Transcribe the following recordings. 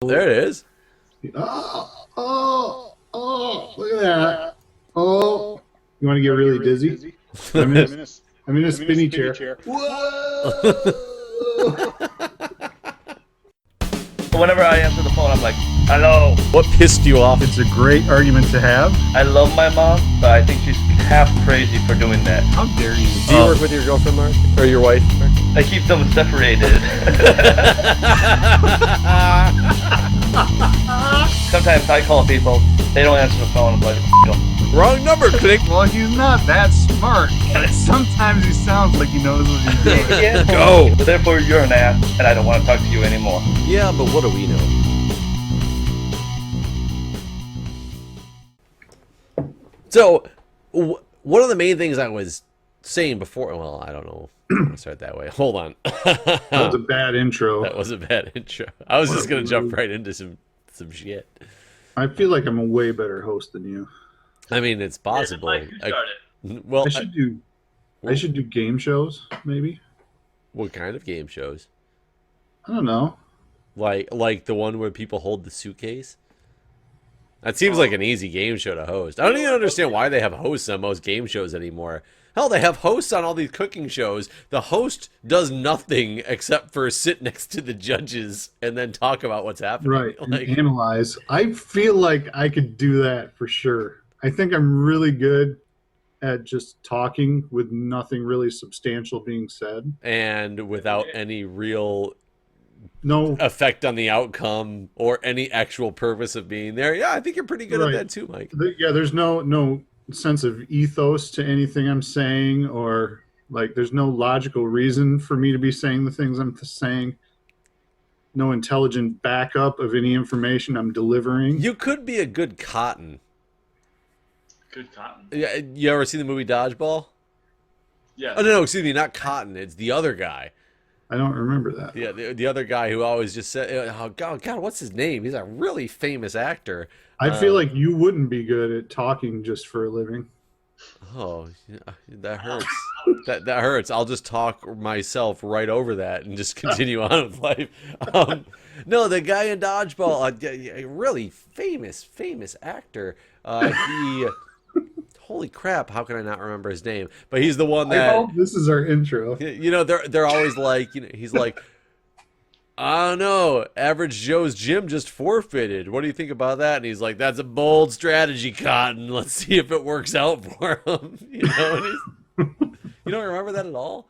There it is. Look at that. Oh, you want to get really dizzy? I'm in a spinny chair. Whoa! Whenever I answer the phone, I'm like, hello. What pissed you off? It's a great argument to have. I love my mom, but I think she's half crazy for doing that. How dare you? Do you work with your girlfriend, Mark? Or your wife, Mark? I keep them separated. Sometimes I call people, they don't answer the phone, I'm like, Wrong number, click. Well, he's not that smart. But sometimes he sounds like he knows what he's doing. yeah. Go. But therefore, you're an ass, and I don't want to talk to you anymore. Yeah, but what do we know? So, one of the main things I was saying before, well, I don't know. I'll start that way. Hold on. That was a bad intro. That was a bad intro. I was just going to jump right into some shit. I feel like I'm a way better host than you. I mean, it's possible. Mike, you started. Well, I should do game shows, maybe. what kind of game shows? I don't know. Like the one where people hold the suitcase? That seems like an easy game show to host. I don't even understand why they have hosts on most game shows anymore. Hell, they have hosts on all these cooking shows. The host does nothing except for sit next to the judges and then talk about what's happening. Right, and analyze. I feel like I could do that for sure. I think I'm really good at just talking with nothing really substantial being said. And without any real No effect on the outcome or any actual purpose of being there. Yeah, I think you're pretty good at that too, Mike. Yeah, there's no sense of ethos to anything I'm saying, or like there's no logical reason for me to be saying the things I'm saying. No intelligent backup of any information I'm delivering. You could be a good Cotton. Good cotton. Yeah, you ever seen the movie Dodgeball? Yeah. Oh no, excuse me, not Cotton. It's the other guy. I don't remember that. Yeah, the other guy who always just said, "Oh God, what's his name?" He's a really famous actor. I feel like you wouldn't be good at talking just for a living. Oh, yeah, that hurts. that hurts. I'll just talk myself right over that and just continue on with life. No, the guy in Dodgeball, a really famous actor. He, holy crap, how can I not remember his name? But he's the one that. I hope this is our intro. You know, they're always like, you know, he's like, I don't know, Average Joe's gym just forfeited. What do you think about that? And he's like, that's a bold strategy, Cotton. Let's see if it works out for him. You know, and you don't remember that at all?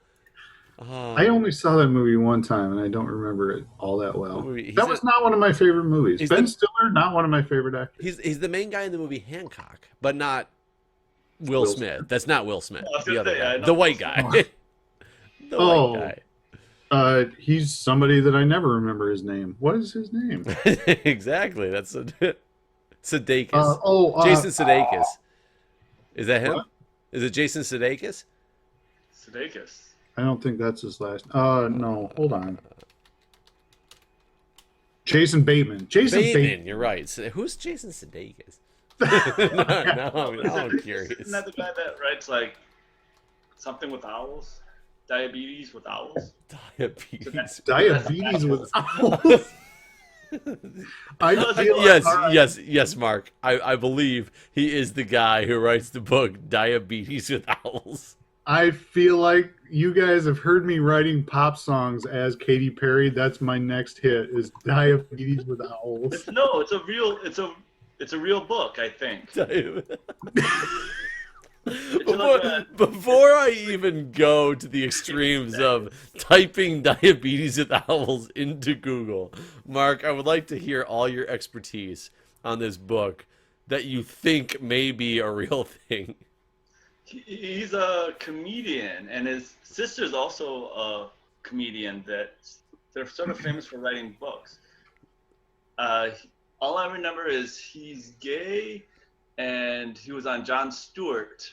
I only saw that movie one time, and I don't remember it all that well. That was a- not one of my favorite movies. He's Ben the- Stiller, not one of my favorite actors. He's the main guy in the movie Hancock, but not Will Smith. That's not Will Smith. I was The gonna other say, guy. I know. The white guy. The white guy. He's somebody that I never remember his name. What is his name? Exactly. That's Sudeikis. Jason Jason. Sudeikis. Is that him? What? Is it Jason Sudeikis? Sudeikis. I don't think that's his last. No, hold on. Jason Bateman. Jason Bateman. You're right. So, who's Jason Sudeikis? now I'm curious. Isn't that the guy that writes like something with owls? Diabetes with owls? Diabetes. Diabetes with owls. I feel Yes, Mark. I believe he is the guy who writes the book Diabetes with Owls. I feel like you guys have heard me writing pop songs as Katy Perry. That's my next hit is Diabetes with Owls. It's a real book, I think. Before I even go to the extremes of typing Diabetes with Owls into Google, Mark, I would like to hear all your expertise on this book that you think may be a real thing. He's a comedian, and his sister's also a comedian. They're sort of famous for writing books. All I remember is he's gay, and he was on Jon Stewart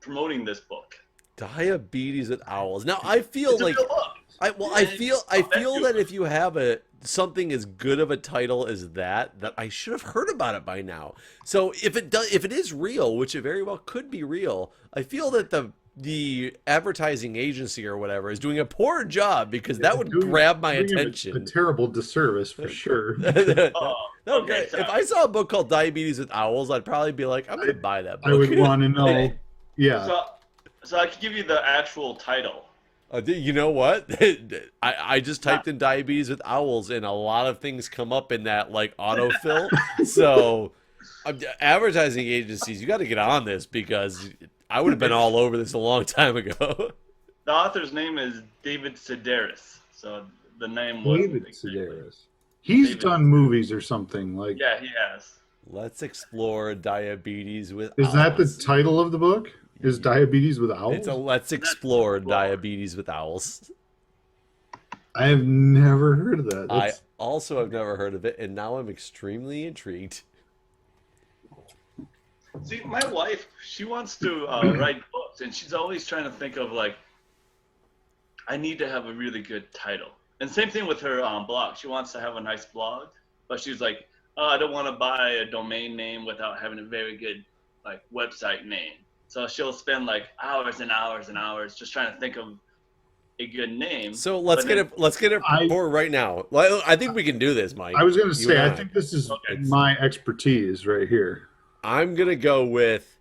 promoting this book. Diabetes with Owls. Now I feel It's a like real book. I feel that if you have something as good of a title as that I should have heard about it by now. So if it is real, which it very well could be real, I feel that the advertising agency or whatever is doing a poor job, because that would Doing- grab my doing him attention. A terrible disservice for sure. Oh, No, okay, so if I saw a book called Diabetes with Owls, I'd probably be like, I'm gonna buy that book. I would want to know. Okay. Yeah, so I could give you the actual title. You know what? I just typed in Diabetes with Owls, and a lot of things come up in that like autofill. So, advertising agencies, you got to get on this, because I would have been all over this a long time ago. The author's name is David Sedaris. So the name was David Sedaris. He's David. done movies or something like. Yeah, he has. Let's explore diabetes with Is that the owls. title of the book? Is Diabetes with Owls? It's a Let's Explore Diabetes with Owls. I have never heard of that. I That's- also have never heard of it, and now I'm extremely intrigued. See, my wife, she wants to write books, and she's always trying to think of like, I need to have a really good title. And same thing with her blog. She wants to have a nice blog, but she's like, oh, I don't want to buy a domain name without having a very good like website name. So she'll spend like hours and hours and hours just trying to think of a good name. So let's But get then- it. Let's get it for right now. Well, I think we can do this, Mike. I was going to You say, and I think this is Okay. my expertise right here. I'm gonna go with.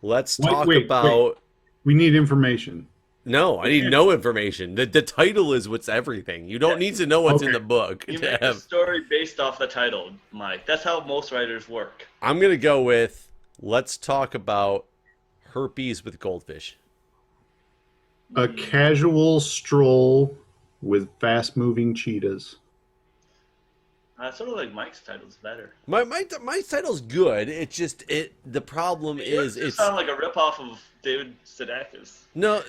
Let's Wait, talk wait, about. We need information. No, I need no information. The title is what's everything. You don't need to know what's in Okay. the book. You to make a have- story based off the title, Mike. That's how most writers work. I'm gonna go with. Let's talk about herpes with goldfish. A casual stroll with fast-moving cheetahs. Sort of like Mike's title's better. My title's good. It's just the problem is Yours it's sound like a ripoff of David Sedaris. no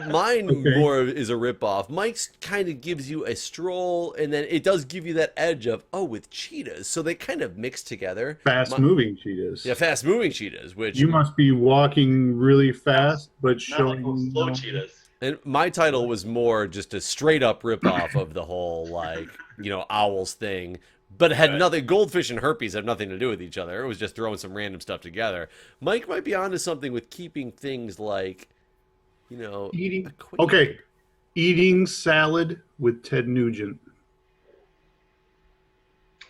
mine Okay. more is a ripoff. Mike's kind of gives you a stroll, and then it does give you that edge of with cheetahs, so they kind of mix together. Fast-moving cheetahs. Yeah, fast moving cheetahs, which You must be walking really fast, but Not like showing those slow no- cheetahs. and my title was more just a straight up ripoff of the whole owls thing, but it had Right. nothing. Goldfish and herpes have nothing to do with each other. It was just throwing some random stuff together. Mike might be onto something with keeping things like, Eating. equated. Okay, eating salad with Ted Nugent.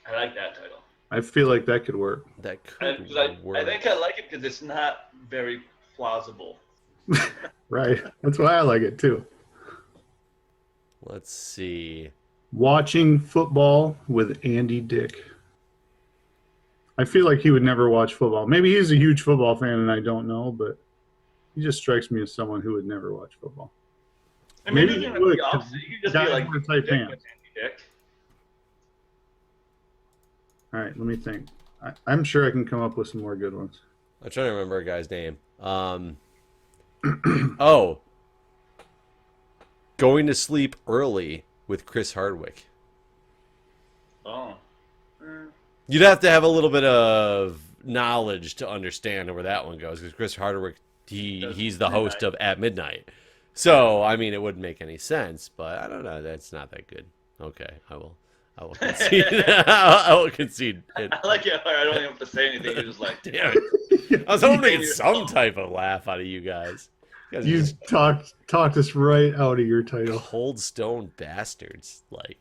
I like that title. I feel like that could work. That could I work. think I like it because it's not very plausible. Right. That's why I like it too. Let's see. Watching football with Andy Dick. I feel like he would never watch football. Maybe he's a huge football fan and I don't know, but he just strikes me as someone who would never watch football. And maybe Maybe you he can would, be opposite. You could just guys be like wear tight Dick pants. with Andy Dick. All right, let me think. I'm sure I can come up with some more good ones. I'm trying to remember a guy's name. Oh. Going to sleep early with Chris Hardwick. Oh. You'd have to have a little bit of knowledge to understand where that one goes, because Chris Hardwick, he's the host of At Midnight. So, I mean, it wouldn't make any sense, but I don't know. That's not that good. Okay, I will concede. I will concede it. I like it. I don't even have to say anything. You're just like, Damn it. I was hoping to get some type of laugh out of you guys. You guys are You just talked us right out of your title. cold stone bastards. Like,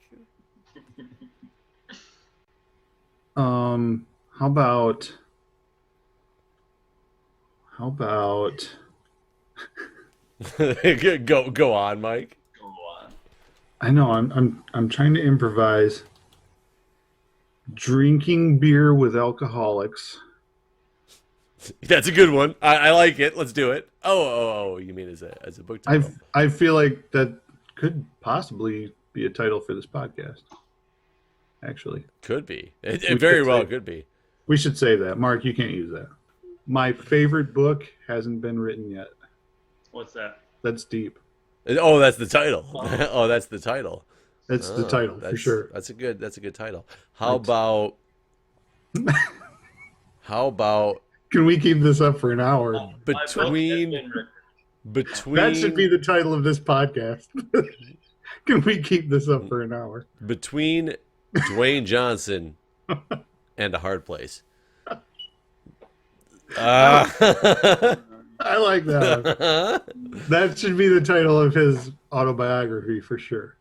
How about go on, Mike. go on. I know I'm trying to improvise. Drinking beer with alcoholics. That's a good one. I like it. Let's do it. Oh, you mean as a book title? I feel like that could possibly be a title for this podcast. Actually, Could be. It We very could well say- could be. we should save that. Mark, you can't use that. My favorite book hasn't been written yet. What's that? That's deep. Oh, that's the title. Oh, that's the title. That's the Oh, title for that's- sure. That's a good title. How That's- about Can we keep this up for an hour? My book has been written. between That should be the title of this podcast. Can we keep this up for an hour? between Dwayne Johnson and A Hard Place? I like that one. That should be the title of his autobiography for sure.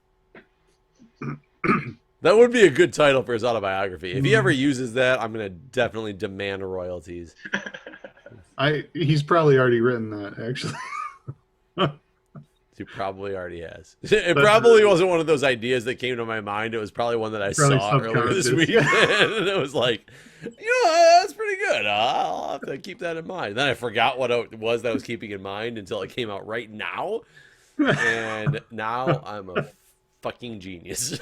That would be a good title for his autobiography. If he ever uses that, I'm gonna definitely demand royalties. He's probably already written that actually. He probably already has. It probably wasn't one of those ideas that came to my mind. It was probably one that I saw earlier this week. And it was like, that's pretty good. I'll have to keep that in mind. Then I forgot what it was that I was keeping in mind until it came out right now. And now I'm a fucking genius.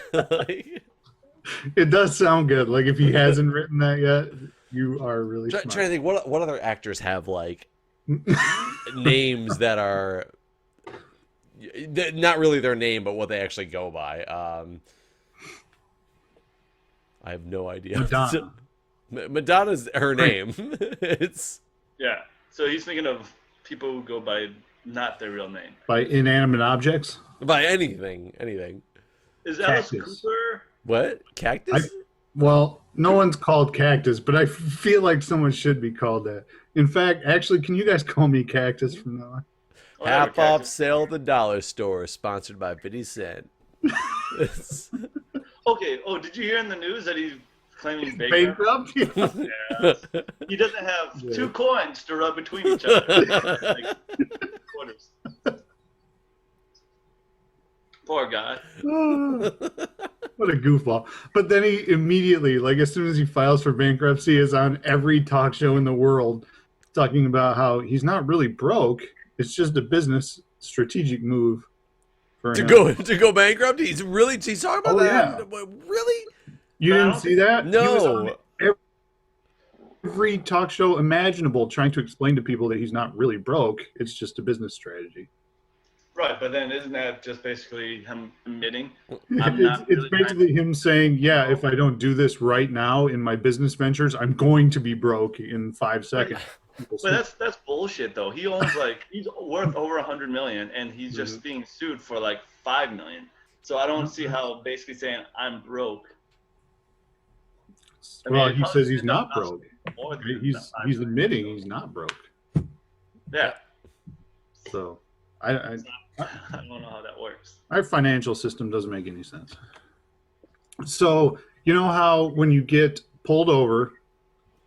It does sound good. Like if he hasn't written that yet, you are really smart. Trying to think, what other actors have like names that are not really their name, but what they actually go by. I have no idea. Madonna. Madonna's her name. It's Yeah. So he's thinking of people who go by not their real name. By inanimate objects? by anything. Is Alice Cactus. Cooper? What? Cactus? Well, no one's called Cactus, but I feel like someone should be called that. In fact, actually, can you guys call me Cactus from now on? Whatever, Half off Cactus. sale at the dollar store, sponsored by 50 Cent. Okay. Oh, did you hear in the news that he's claiming bankrupt? Bankrupt? Yeah. Yes. He doesn't have Yeah. 2 coins to rub between each other. Like quarters. Poor guy. What a goofball. But then he immediately, like as soon as he files for bankruptcy, is on every talk show in the world talking about how he's not really broke. It's just a business strategic move for to him. go bankrupt. He's talking about Oh, that. yeah. Really? You didn't see that? He was on No. every talk show imaginable trying to explain to people that he's not really broke. It's just a business strategy. Right, but then isn't that just basically him admitting? I'm not It's really basically him saying, yeah, if I don't do this right now in my business ventures, I'm going to be broke in 5 seconds. But that's bullshit though. He owns he's worth over 100 million, and he's just being sued for like 5 million. So I don't see how basically saying I'm broke. I Well, mean, he says he's it not does broke. more than He's 5 he's million. admitting he's not broke. Yeah. So I don't know how that works. our financial system doesn't make any sense. So you know how when you get pulled over,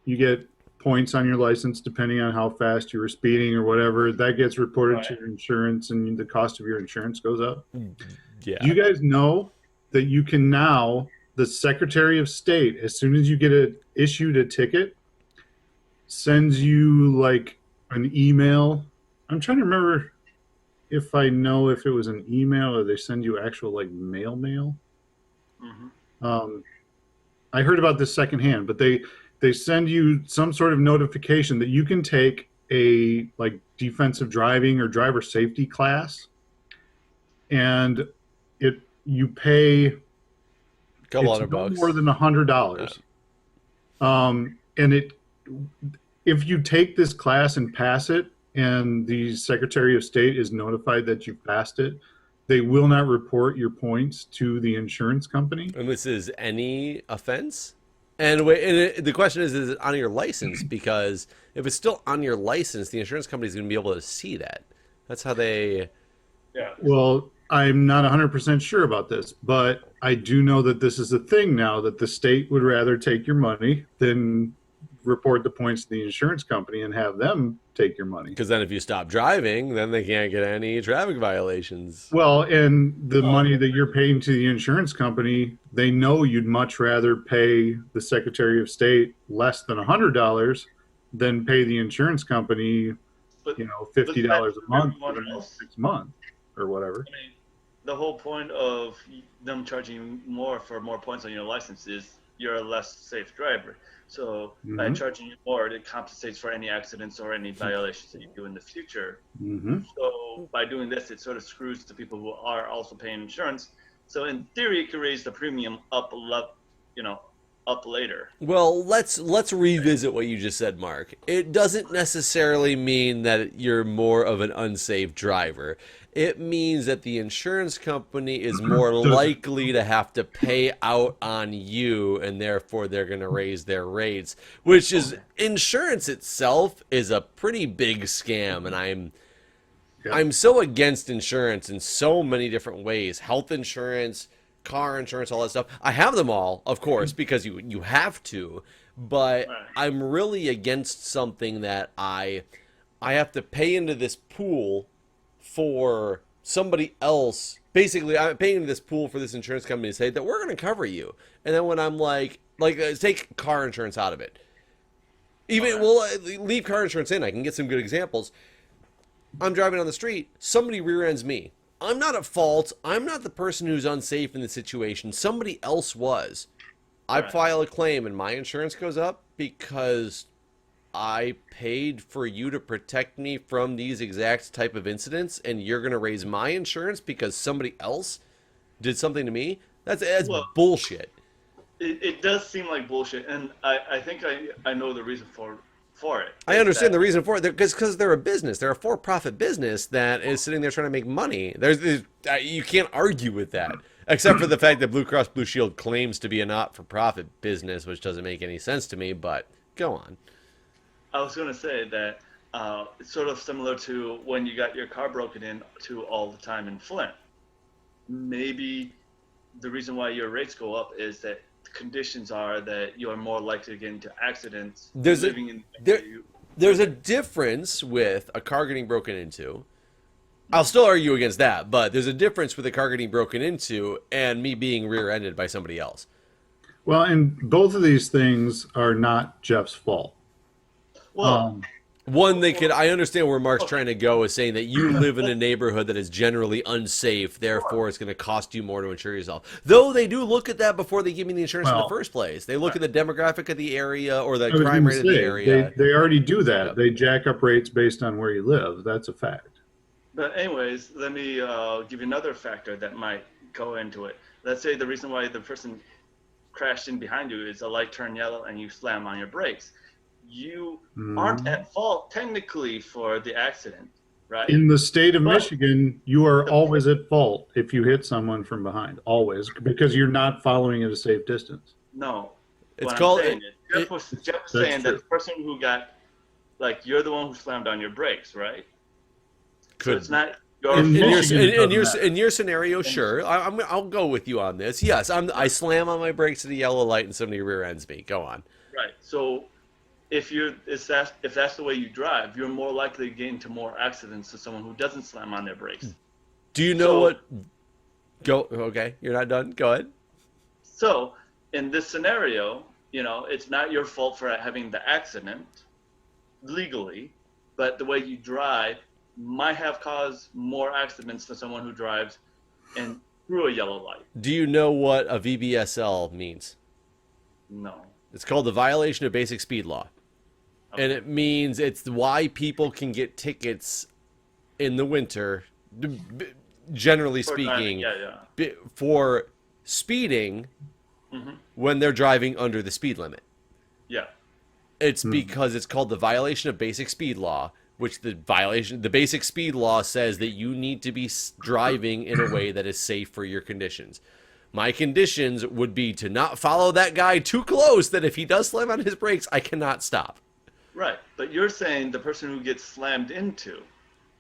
you get points on your license depending on how fast you were speeding or whatever. That gets reported to Right. your insurance, and the cost of your insurance goes up. Yeah. Do you guys know that you can now, the Secretary of State, as soon as you get issued a ticket, sends you like an email? I'm trying to remember if I know if it was an email or they send you actual like mail. Hmm. I heard about this secondhand, but they send you some sort of notification that you can take a like defensive driving or driver safety class, and you pay Couple it's $100 no bucks. more than $100. And if you take this class and pass it, and the Secretary of State is notified that you passed it, they will not report your points to the insurance company. And this is any offense? And wait, the question is it on your license? Because if it's still on your license, the insurance company is going to be able to see that. That's how they. Yeah. Well, I'm not 100% sure about this, but I do know that this is a thing now, that the state would rather take your money than report the points to the insurance company and have them take your money. Because then if you stop driving, then they can't get any traffic violations. Well, and the money that you're paying to the insurance company, they know you'd much rather pay the Secretary of State less than $100 than pay the insurance company, But $50 a month for everyone the else. next 6 months or whatever. I mean, the whole point of them charging you more for more points on your license is you're a less safe driver. So by Mhm. charging you more, it compensates for any accidents or any violations that you do in the future. Mm-hmm. So by doing this, it sort of screws the people who are also paying insurance. So in theory, it could raise the premium up later. Well, let's revisit what you just said, Mark. It doesn't necessarily mean that you're more of an unsafe driver. It means that the insurance company is more likely to have to pay out on you, and therefore they're going to raise their rates, which is insurance itself is a pretty big scam, and Yep. I'm so against insurance in so many different ways. Health insurance, car insurance, all that stuff. I have them all, of course, because you have to, but Right. I'm really against something that I have to pay into this pool for somebody else. Basically, I'm paying into this pool for this insurance company to say that we're going to cover you. And then when I'm take car insurance out of it. Even, Okay. well, leave car insurance in. I can get some good examples. I'm driving on the street. Somebody rear ends me. I'm not at fault. I'm not the person who's unsafe in the situation. Somebody else was. I Right. file a claim and my insurance goes up because I paid for you to protect me from these exact type of incidents, and you're going to raise my insurance because somebody else did something to me? That's Well, bullshit. it does seem like bullshit, and I think I know the reason for it. I Is understand that, the reason for it because they're a business. They're a for-profit business that is sitting there trying to make money. You can't argue with that, except for the fact that Blue Cross Blue Shield claims to be a not-for-profit business, which doesn't make any sense to me. But go on. I was going to say that it's sort of similar to when you got your car broken into all the time in Flint. Maybe the reason why your rates go up is that the conditions are that you are more likely to get into accidents There's a living in there, there's a difference with a car getting broken into. I'll still argue against that, but there's a difference with a car getting broken into and me being rear-ended by somebody else. Well, and both of these things are not Jeff's fault. well, Um, One, I understand where Mark's trying to go is saying that you live in a neighborhood that is generally unsafe, therefore it's going to cost you more to insure yourself. Though they do look at that before they give me the insurance in the well, first place. They look at the demographic of the area or the I was crime going to rate of the say area. they already do that. Yep. They jack up rates based on where you live. That's a fact. but anyways, let me give you another factor that might go into it. Let's say the reason why the person crashed in behind you is a light turned yellow and you slam on your brakes. You aren't at fault technically for the accident, right? In the state of But Michigan, you are the always at fault if you hit someone from behind, always, because you're not following at a safe distance. No, It's what I'm called saying is Jeff was That's saying that true. the person who got, like, you're the one who slammed on your brakes, right? So Could it's not your In fault. Michigan, it doesn't matter. in your scenario, sure, I'll go with you on this. Yes, I slam on my brakes at a yellow light and somebody rear ends me. Go on. Right. So if that's the way you drive, you're more likely to get into more accidents than someone who doesn't slam on their brakes. Do you know So- what? Go. Okay, you're not done. Go ahead. So in this scenario, it's not your fault for having the accident legally, but the way you drive might have caused more accidents than someone who drives and through a yellow light. Do you know what a VBSL means? No. It's called the violation of basic speed law. And it means it's why people can get tickets in the winter, generally For driving, speaking, yeah. for speeding Hmm. when they're driving under the speed limit. Yeah. It's because it's called the violation of basic speed law, which the basic speed law says that you need to be driving in a way that is safe for your conditions. My conditions would be to not follow that guy too close, that if he does slam on his brakes, I cannot stop. Right. But you're saying the person who gets slammed into,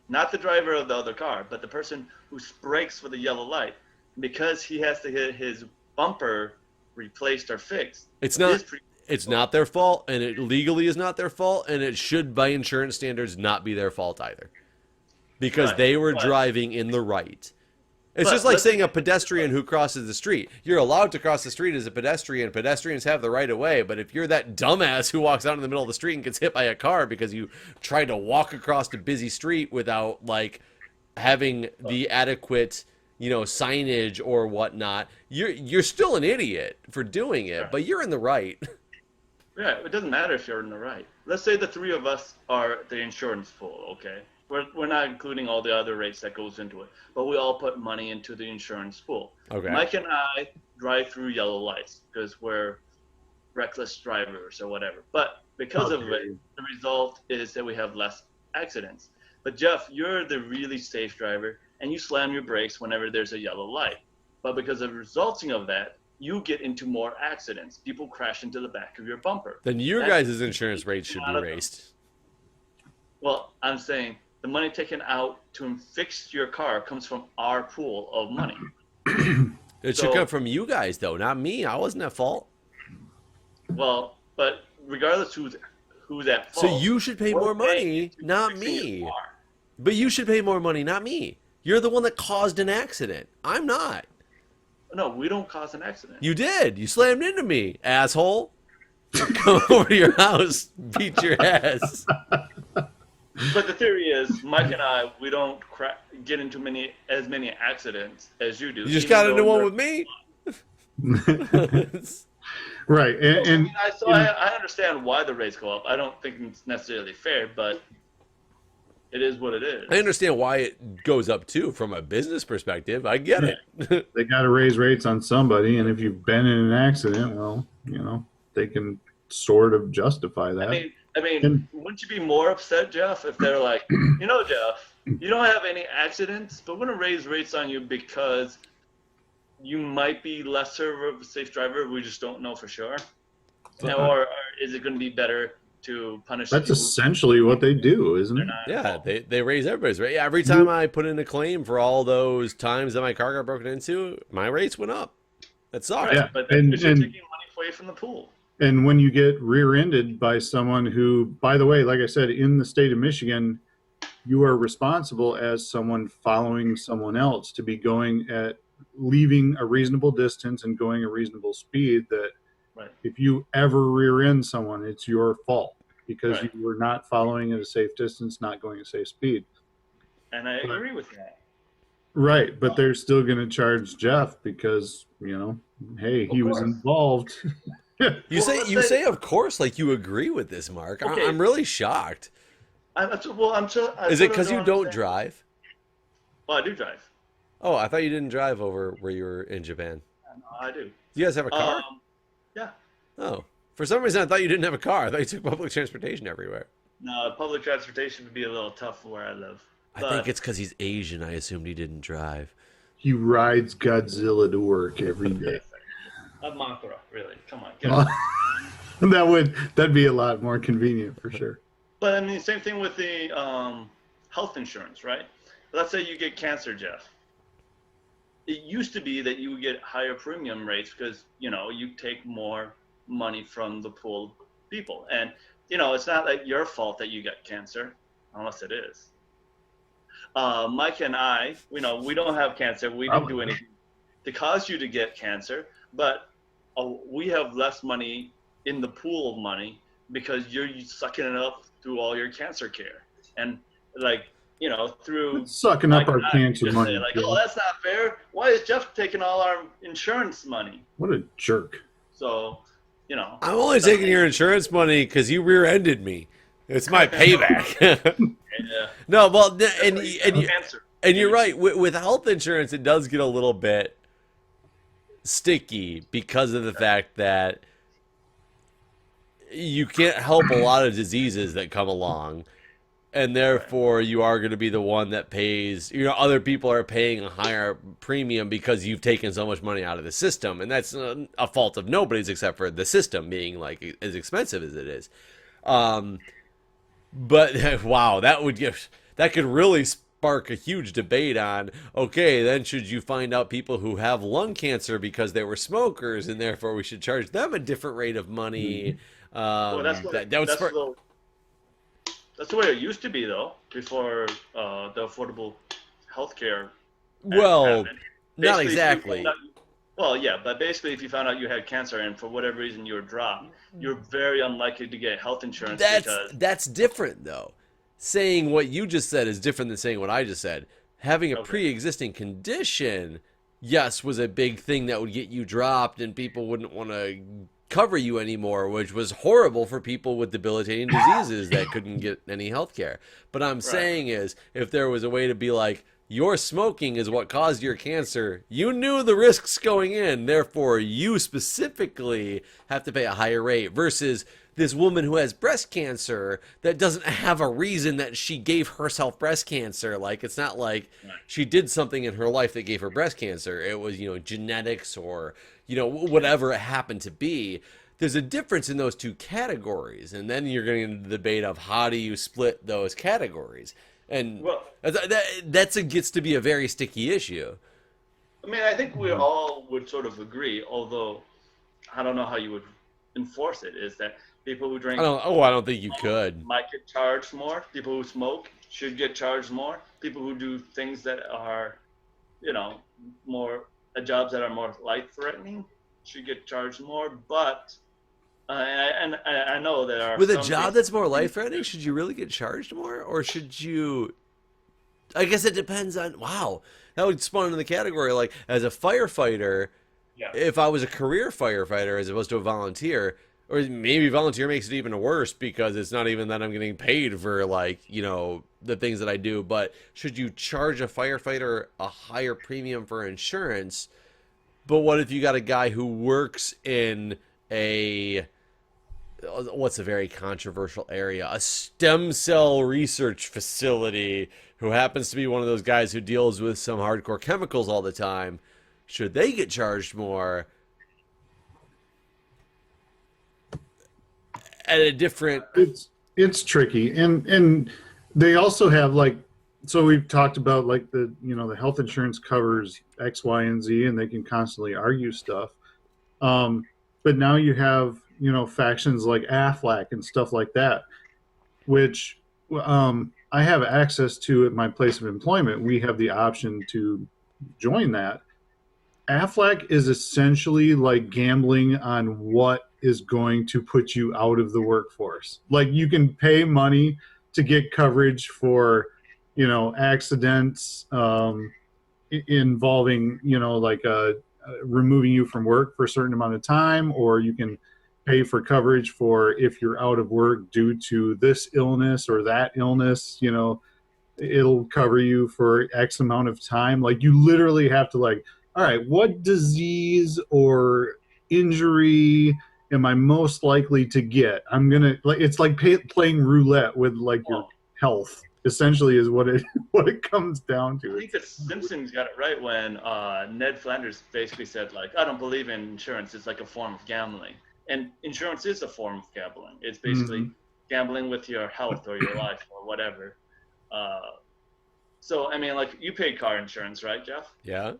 not the driver of the other car, but the person who brakes for the yellow light, because he has to get his bumper replaced or fixed. It's not is pretty- it's not their fault, and it legally is not their fault, and it should by insurance standards not be their fault either. Because Right, they were but- driving in the right. It's But just like let's- saying a pedestrian who crosses the street. You're allowed to cross the street as a pedestrian. Pedestrians have the right of way. But if you're that dumbass who walks out in the middle of the street and gets hit by a car because you tried to walk across a busy street without having the adequate, signage or whatnot, you're still an idiot for doing it. Right. But you're in the right. Yeah, it doesn't matter if you're in the right. Let's say the three of us are the insurance pool, okay? We're not including all the other rates that goes into it, but we all put money into the insurance pool. Okay. Mike and I drive through yellow lights because we're reckless drivers or whatever. But because of it, the result is that we have less accidents. But Jeff, you're the really safe driver. and you slam your brakes whenever there's a yellow light. But because of the resulting of that, you get into more accidents. People crash into the back of your bumper. Then your guys' insurance rates should be raised. Well, I'm saying the money taken out to fix your car comes from our pool of money. It should come from you guys, though, not me. I wasn't at fault. Well, but regardless who's at fault. So you should pay more money, not me. But you should pay more money, not me. You're the one that caused an accident. I'm not. No, we don't cause an accident. You did. You slammed into me, asshole. Come over to your house, beat your ass. But the theory is, Mike and I, we don't get into as many accidents as you do. You just got into one with me? Right. I understand why the rates go up. I don't think it's necessarily fair, but it is what it is. I understand why it goes up, too, from a business perspective. I get it. They got to raise rates on somebody, and if you've been in an accident, well, they can sort of justify that. I mean, wouldn't you be more upset, Jeff, if they're like, Jeff, you don't have any accidents, but we're going to raise rates on you because you might be lesser of a safe driver. We just don't know for sure. Or is it going to be better to punish That's essentially what they do, isn't it? Yeah, they raise everybody's rate. Yeah, every time I put in a claim for all those times that my car got broken into, my rates went up. That sucks. Right, yeah, but you're taking money away from the pool. And when you get rear-ended by someone who, by the way, like I said, in the state of Michigan, you are responsible as someone following someone else to be leaving a reasonable distance and going a reasonable speed. That if you ever rear-end someone, it's your fault because you were not following at a safe distance, not going a safe speed. And I agree with that. Right, but they're still going to charge Jeff because, hey, he was involved. You say, of course, like you agree with this, Mark. Okay. I'm really shocked. Is it because you don't drive? Well, I do drive. Oh, I thought you didn't drive over where you were in Japan. I do. Do you guys have a car? Yeah. Oh, for some reason I thought you didn't have a car. I thought you took public transportation everywhere. No, public transportation would be a little tough where I live. I think it's because he's Asian. I assumed he didn't drive. He rides Godzilla to work every day. A Mothra, really. Come on. That'd be a lot more convenient for sure. But I mean, same thing with the health insurance, right? Let's say you get cancer, Jeff. It used to be that you would get higher premium rates because, you take more money from the pool of people. And, it's not like your fault that you get cancer, unless it is. Mike and I, we don't have cancer. We didn't do anything to cause you to get cancer, but we have less money in the pool of money because you're sucking it up through all your cancer care. And through sucking up our cancer money. Oh, that's not fair. Why is Jeff taking all our insurance money? What a jerk. So, I'm only taking your insurance money because you rear-ended me. It's my payback. Yeah. No, well, and you're right. With health insurance, it does get a little bit sticky because of the fact that you can't help a lot of diseases that come along, and therefore you are going to be the one that pays. Other people are paying a higher premium because you've taken so much money out of the system, and that's a fault of nobody's except for the system being like as expensive as it is. But wow, that could really spark a huge debate on, okay, then should you find out people who have lung cancer because they were smokers and therefore we should charge them a different rate of money? Well, that's the way it used to be, though, before the affordable health care. Well, not exactly. Well, yeah, but basically if you found out you had cancer and for whatever reason you were dropped, you're very unlikely to get health insurance. That's different, though. Saying what you just said is different than saying what I just said. Having a pre-existing condition, yes, was a big thing that would get you dropped and people wouldn't want to cover you anymore, which was horrible for people with debilitating diseases that couldn't get any health care. But I'm saying is, if there was a way to be like, your smoking is what caused your cancer. You knew the risks going in, therefore you specifically have to pay a higher rate versus this woman who has breast cancer that doesn't have a reason that she gave herself breast cancer. Like, it's not like she did something in her life that gave her breast cancer. It was, genetics or, whatever it happened to be. There's a difference in those two categories. And then you're getting into the debate of how do you split those categories. And that gets to be a very sticky issue. I mean, I think we all would sort of agree, although I don't know how you would enforce it, is that people who drink... I don't think you could. Might get charged more. People who smoke should get charged more. People who do things that are, more jobs that are more life-threatening should get charged more. But I know there are... With a job that's more life-threatening, should you really get charged more? Or should you... I guess it depends on... Wow. That would spawn into the category, like, as a firefighter, if I was a career firefighter as opposed to a volunteer... Or maybe volunteer makes it even worse because it's not even that I'm getting paid for, like, the things that I do. But should you charge a firefighter a higher premium for insurance? But what if you got a guy who works in what's a very controversial area? A stem cell research facility who happens to be one of those guys who deals with some hardcore chemicals all the time. Should they get charged more? At a different... It's tricky, and they also have, like, so we've talked about, like, the health insurance covers X, Y, and Z, and they can constantly argue stuff. But now you have factions like Aflac and stuff like that, which I have access to at my place of employment. We have the option to join that. Aflac is essentially like gambling on what is going to put you out of the workforce. Like, you can pay money to get coverage for, accidents involving, removing you from work for a certain amount of time, or you can pay for coverage for if you're out of work due to this illness or that illness, it'll cover you for X amount of time. Like, you literally have to, like, all right, what disease or injury am I most likely to get? I'm gonna, like, it's like playing roulette with, like, your health. Essentially, is what it comes down to. I think the Simpsons got it right when Ned Flanders basically said, like, I don't believe in insurance. It's like a form of gambling, and insurance is a form of gambling. It's basically gambling with your health or your life or whatever. So I mean, like, you paid car insurance, right, Jeff? Yeah,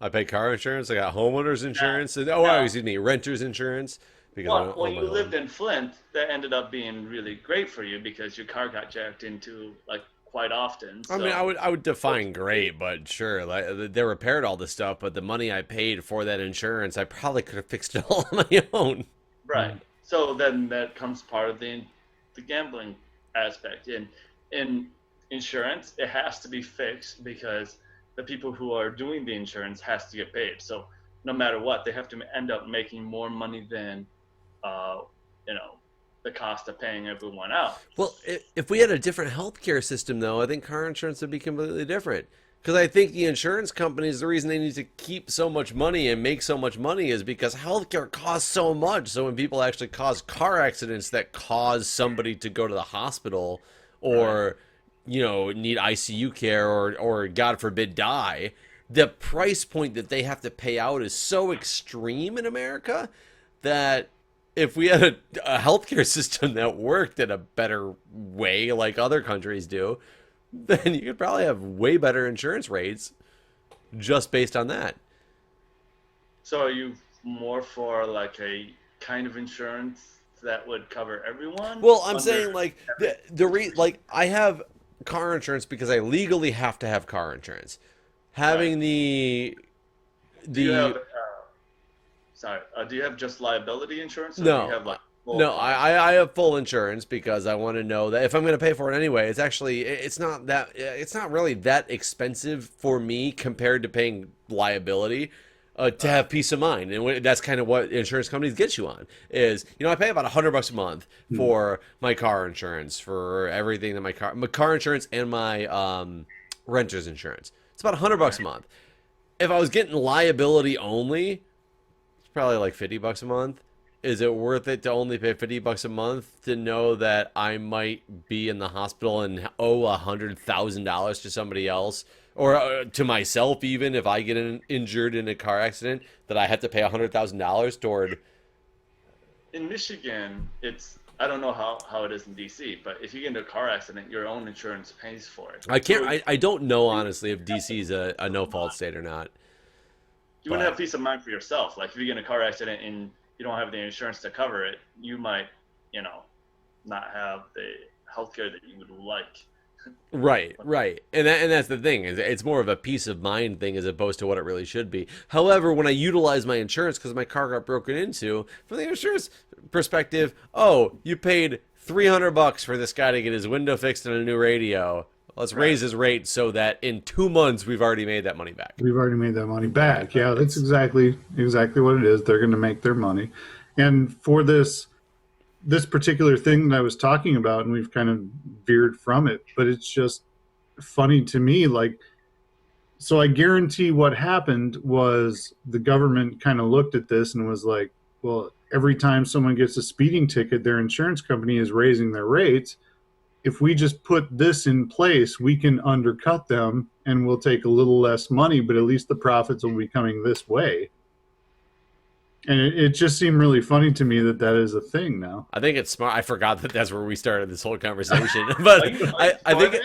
I pay car insurance. I got homeowners insurance. Excuse me, renters insurance. Because when you lived in Flint, that ended up being really great for you because your car got jacked into, like, quite often. So. I mean, I would define great, but sure, like, they repaired all this stuff, but the money I paid for that insurance, I probably could have fixed it all on my own. Right. So then that comes part of the gambling aspect. In insurance, it has to be fixed because the people who are doing the insurance has to get paid. So no matter what, they have to end up making more money than the cost of paying everyone out. Well, if we had a different healthcare system, though, I think car insurance would be completely different. Because I think the insurance companies, the reason they need to keep so much money and make so much money is because healthcare costs so much. So when people actually cause car accidents that cause somebody to go to the hospital or, need ICU care or God forbid, die, the price point that they have to pay out is so extreme in America that if we had a healthcare system that worked in a better way like other countries do, then you could probably have way better insurance rates just based on that. So are you more for, like, a kind of insurance that would cover everyone? Well, I'm saying, like, I have car insurance because I legally have to have car insurance. Having Do you have, do you have just liability insurance? Or No. Do you have, like, No, I have full insurance because I want to know that if I'm going to pay for it anyway, it's not really that expensive for me compared to paying liability to have peace of mind. And that's kind of what insurance companies get you on is, I pay about $100 a month for my car insurance, for everything that my car insurance and my renter's insurance. It's It's about $100 a month. If I was getting liability only, it's probably like $50 a month. Is it worth it to only pay $50 a month to know that I might be in the hospital and owe $100,000 to somebody else, or to myself even if I get injured in a car accident, that I have to pay $100,000 toward? In Michigan, I don't know how it is in DC, but if you get into a car accident, your own insurance pays for it. I can't. I don't know honestly if DC is a no fault state or not. You wouldn't have peace of mind for yourself. Like if you get in a car accident and you don't have the insurance to cover it, you might, not have the healthcare that you would like. Right. And that's the thing, is it's more of a peace of mind thing as opposed to what it really should be. However, when I utilize my insurance because my car got broken into, from the insurance perspective, oh, you paid $300 for this guy to get his window fixed and a new radio. Let's raise his rate so that in 2 months we've already made that money back. We've already made that money back. Yeah, that's exactly what it is. They're going to make their money. And for this particular thing that I was talking about, and we've kind of veered from it, but it's just funny to me. Like, so I guarantee what happened was the government kind of looked at this and was like, well, every time someone gets a speeding ticket, their insurance company is raising their rates. If we just put this in place, we can undercut them and we'll take a little less money, but at least the profits will be coming this way. And it just seemed really funny to me that is a thing now. I think it's smart. I forgot that that's where we started this whole conversation. But I think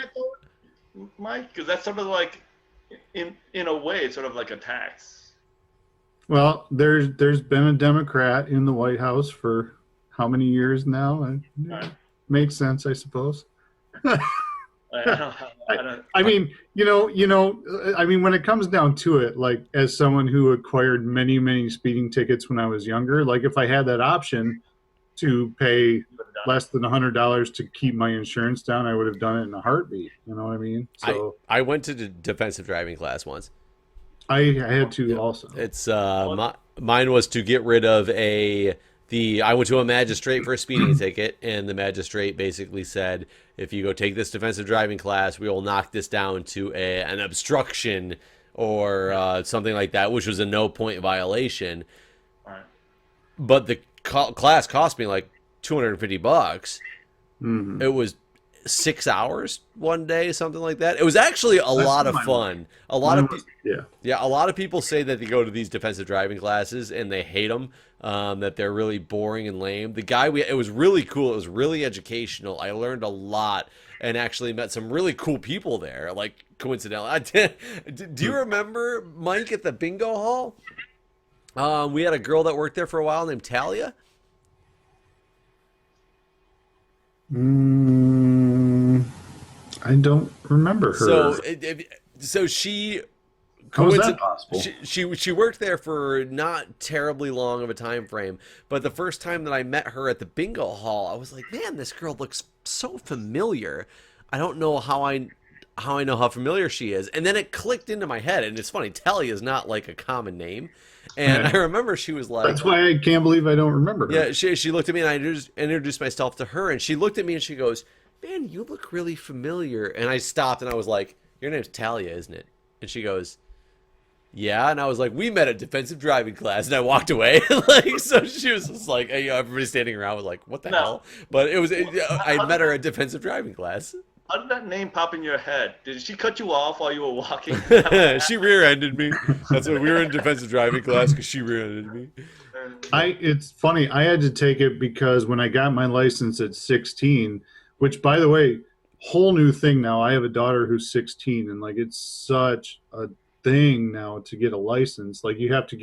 Mike, because that's sort of like, in a way, it's sort of like a tax. Well, there's been a Democrat in the White House for how many years now? Makes sense, I suppose. I mean, when it comes down to it, like, as someone who acquired many, many speeding tickets when I was younger, like, if I had that option to pay less than $100 to keep my insurance down, I would have done it in a heartbeat. You know what I mean? So I went to the defensive driving class once. I had to also. It's mine was to get rid of I went to a magistrate for a speeding ticket, and the magistrate basically said, if you go take this defensive driving class, we will knock this down to an obstruction or something like that, which was a no-point violation. Right. But the class cost me like $250. Mm-hmm. It was 6 hours one day, something like that. It was actually a lot of fun. A lot of people say that they go to these defensive driving classes and they hate them, that they're really boring and lame. It was really cool. It was really educational. I learned a lot and actually met some really cool people there, like, coincidentally. Do you remember, Mike, at the bingo hall? We had a girl that worked there for a while named Talia. I don't remember her. So she. How is that possible? She worked there for not terribly long of a time frame, but the first time that I met her at the bingo hall, I was like, man, this girl looks so familiar. I don't know how I know how familiar she is. And then it clicked into my head, and it's funny, Talia is not like a common name. And I remember she was like, that's why I can't believe I don't remember her. Yeah, she looked at me, and I introduced myself to her, and she looked at me and she goes, man, you look really familiar. And I stopped and I was like, your name's Talia, isn't it? And she goes, yeah. And I was like, we met at defensive driving class. And I walked away. So she was just like, everybody standing around was like, what the hell? But I met her at defensive driving class. How did that name pop in your head? Did she cut you off while you were walking? She rear-ended me. That's what we were in defensive driving class, because she rear-ended me. It's funny. I had to take it because when I got my license at 16, which, by the way, whole new thing now. I have a daughter who's 16, and like, it's such a thing now to get a license. Like, you have to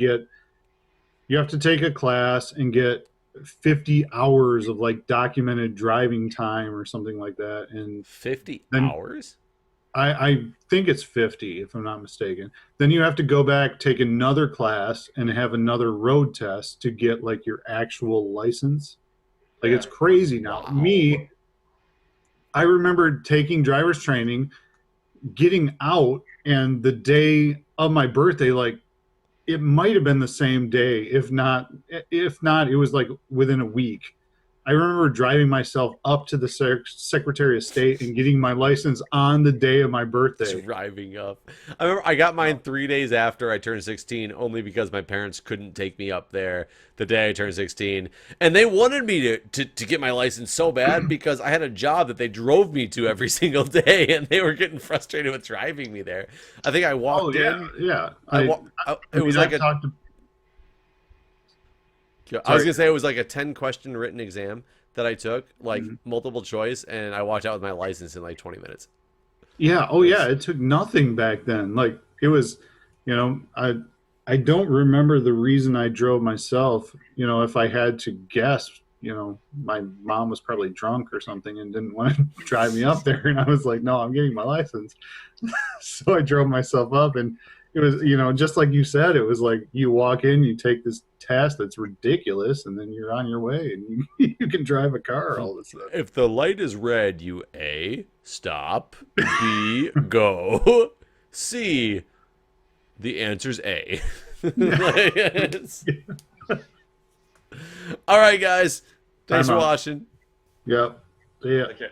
take a class and get 50 hours of like documented driving time or something like that. And 50 hours? I think it's 50, if I'm not mistaken. Then you have to go back, take another class, and have another road test to get like your actual license. Like, it's crazy now. Wow. I remember taking driver's training, getting out, and the day of my birthday, like, it might have been the same day. If not, it was like within a week. I remember driving myself up to the Secretary of State and getting my license on the day of my birthday. Driving up. I remember I got mine Oh. 3 days after I turned 16, only because my parents couldn't take me up there the day I turned 16. And they wanted me to get my license so bad because I had a job that they drove me to every single day, and they were getting frustrated with driving me there. I think I Oh walked yeah, in. yeah. It was like I've talked to. I was Sorry. gonna say it was like a 10-question written exam that I took, like Mhm. multiple choice, and I walked out with my license in like 20 minutes. Yeah. Oh yeah. It took nothing back then. Like it was, I don't remember the reason I drove myself. If I had to guess, my mom was probably drunk or something and didn't want to drive me up there, and I was like, no, I'm getting my license. So I drove myself up, and it was, just like you said, it was like you walk in, you take this test that's ridiculous, and then you're on your way, and you can drive a car all of a sudden. If the light is red, you A, stop, B, go, C, the answer's A. Like, all right, guys. Thanks Time for out. watching. Yep. Yeah. Okay.